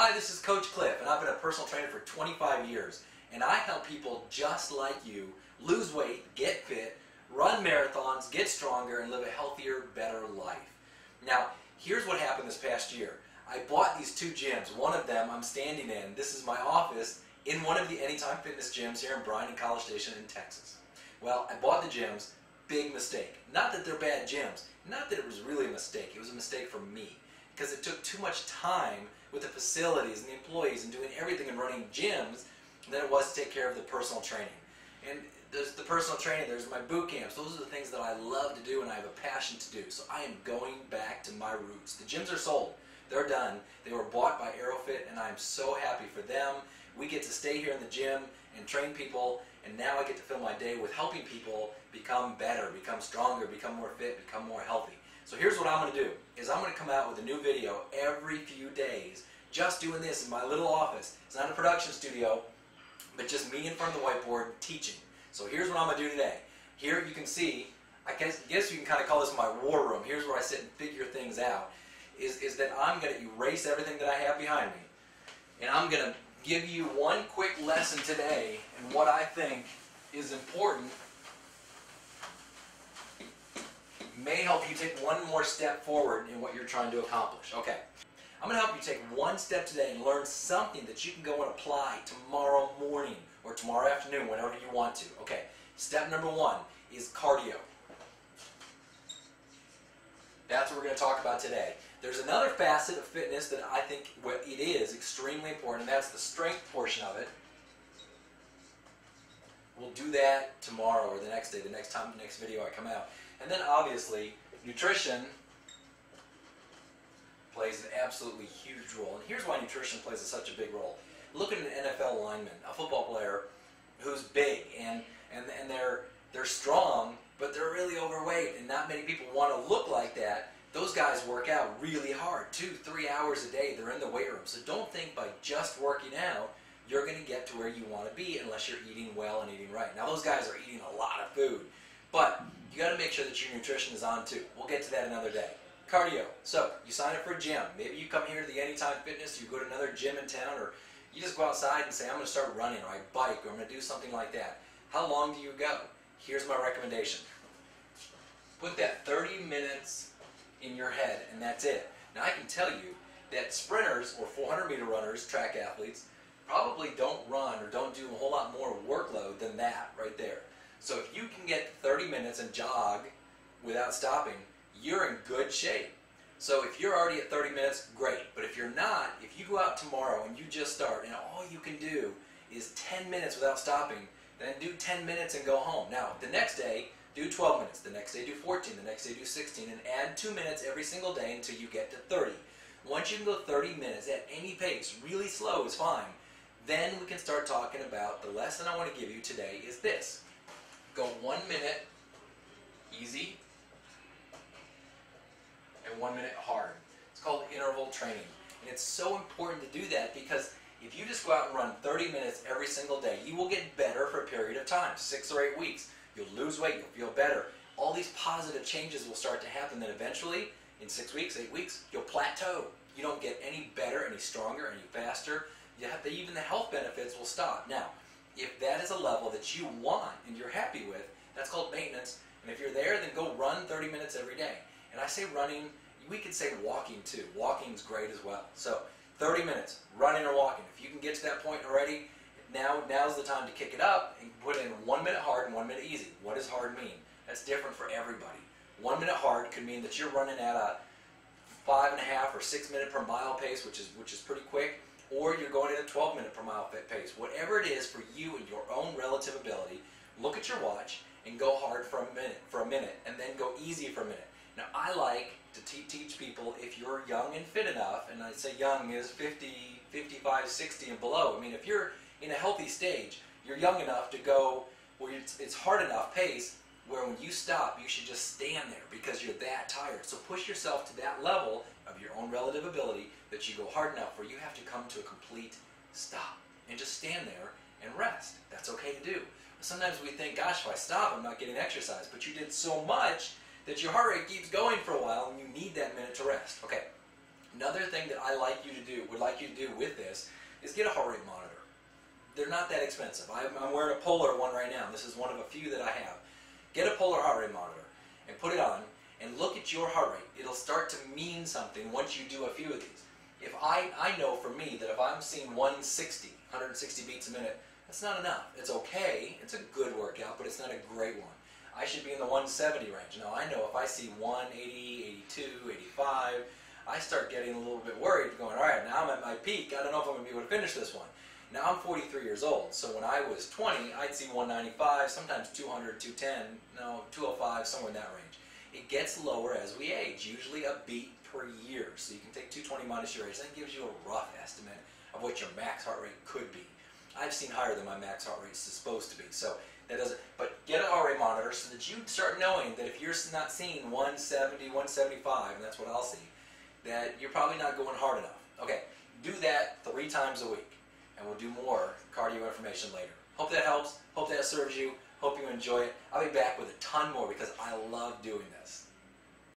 Hi, this is Coach Cliff, and I've been a personal trainer for 25 years, and I help people just like you lose weight, get fit, run marathons, get stronger, and live a healthier, better life. Now, here's what happened this past year. I bought these two gyms. One of them I'm standing in. This is my office in one of the Anytime Fitness gyms here in Bryan and College Station in Texas. Well, I bought the gyms. Big mistake. Not that they're bad gyms. Not that it was really a mistake. It was a mistake for me, because it took too much time with the facilities and the employees and doing everything and running gyms than it was to take care of the personal training. And there's the personal training, there's my boot camps. Those are the things that I love to do and I have a passion to do. So I am going back to my roots. The gyms are sold. They're done. They were bought by Aerofit, and I'm so happy for them. We get to stay here in the gym and train people, and now I get to fill my day with helping people become better, become stronger, become more fit, become more healthy. So here's what I'm going to do, is I'm going to come out with a new video every few days, just doing this in my little office. It's not a production studio, but just me in front of the whiteboard teaching. So here's what I'm going to do today. Here you can see, I guess you can kind of call this my war room. Here's where I sit and figure things out, is that I'm going to erase everything that I have behind me, and I'm going to give you one quick lesson today and what I think is important. May help you take one more step forward in what you're trying to accomplish. Okay, I'm going to help you take one step today and learn something that you can go and apply tomorrow morning or tomorrow afternoon, whenever you want to. Okay, step number one is cardio. That's what we're going to talk about today. There's another facet of fitness that I think it is extremely important, and that's the strength portion of it. We'll do that tomorrow or the next day, the next video I come out. And then obviously, nutrition plays an absolutely huge role. And here's why nutrition plays such a big role. Look at an NFL lineman, a football player who's big and they're strong, but they're really overweight, and not many people want to look like that. Those guys work out really hard, 2-3 hours a day. They're in the weight room. So don't think by just working out you're going to get to where you want to be unless you're eating well and eating right. Now those guys are eating a lot of food, but you got to make sure that your nutrition is on too. We'll get to that another day. Cardio. So you sign up for a gym. Maybe you come here to the Anytime Fitness, you go to another gym in town, or you just go outside and say, I'm going to start running, or I bike, or I'm going to do something like that. How long do you go? Here's my recommendation. Put that 30 minutes in your head, and that's it. Now I can tell you that sprinters or 400-meter runners, track athletes, probably don't run or don't do a whole lot more workload than that right there. So if you can get 30 minutes and jog without stopping, you're in good shape. So if you're already at 30 minutes, great. But if you're not, if you go out tomorrow and you just start and all you can do is 10 minutes without stopping, then do 10 minutes and go home. Now, the next day, do 12 minutes. The next day, do 14. The next day, do 16. And add 2 minutes every single day until you get to 30. Once you can go 30 minutes at any pace, really slow is fine, then we can start talking about the lesson I want to give you today is this. Go 1 minute easy and 1 minute hard. It's called interval training. And it's so important to do that because if you just go out and run 30 minutes every single day, you will get better for a period of time, 6 or 8 weeks. You'll lose weight, you'll feel better. All these positive changes will start to happen. Then eventually, in 6 weeks, 8 weeks, you'll plateau. You don't get any better, any stronger, any faster. Even the health benefits will stop. Now, if that is a level that you want and you're happy with, that's called maintenance. And if you're there, then go run 30 minutes every day. And I say running, we could say walking too. Walking's great as well. So 30 minutes, running or walking. If you can get to that point already, now's the time to kick it up and put in 1 minute hard and 1 minute easy. What does hard mean? That's different for everybody. 1 minute hard could mean that you're running at a 5.5 or 6 minute per mile pace, which is pretty quick, or you're going at a 12 minute per mile pace. Whatever it is for you and your own relative ability, look at your watch and go hard for a minute, and then go easy for a minute. Now I like to teach people, if you're young and fit enough, and I say young is 50, 55, 60 and below. I mean, if you're in a healthy stage, you're young enough to go where it's hard enough pace where when you stop, you should just stand there because you're that tired. So push yourself to that level of your own relative ability that you go hard enough where you have to come to a complete stop and just stand there and rest. That's okay to do. Sometimes we think, gosh, if I stop, I'm not getting exercise. But you did so much that your heart rate keeps going for a while and you need that minute to rest. Okay, Another thing that would like you to do with this, is get a heart rate monitor. They're not that expensive. I'm wearing a Polar one right now. This is one of a few that I have. Get a Polar heart rate monitor and put it on and look at your heart rate. It'll start to mean something once you do a few of these. If I know for me that if I'm seeing 160 beats a minute, that's not enough. It's okay. It's a good workout, but it's not a great one. I should be in the 170 range. Now I know if I see 180, 82, 85, I start getting a little bit worried, going, all right, now I'm at my peak. I don't know if I'm going to be able to finish this one. Now I'm 43 years old, so when I was 20, I'd see 195, sometimes 200, 210, no, 205, somewhere in that range. It gets lower as we age, usually a beat per year. So you can take 220 minus your age. That gives you a rough estimate of what your max heart rate could be. I've seen higher than my max heart rate is supposed to be. So that doesn't, but get an heart rate monitor so that you start knowing that if you're not seeing 170, 175, and that's what I'll see, that you're probably not going hard enough. Okay, do that 3 times a week, and we'll do more cardio information later. Hope that helps. Hope that serves you. Hope you enjoy it. I'll be back with a ton more because I love doing this.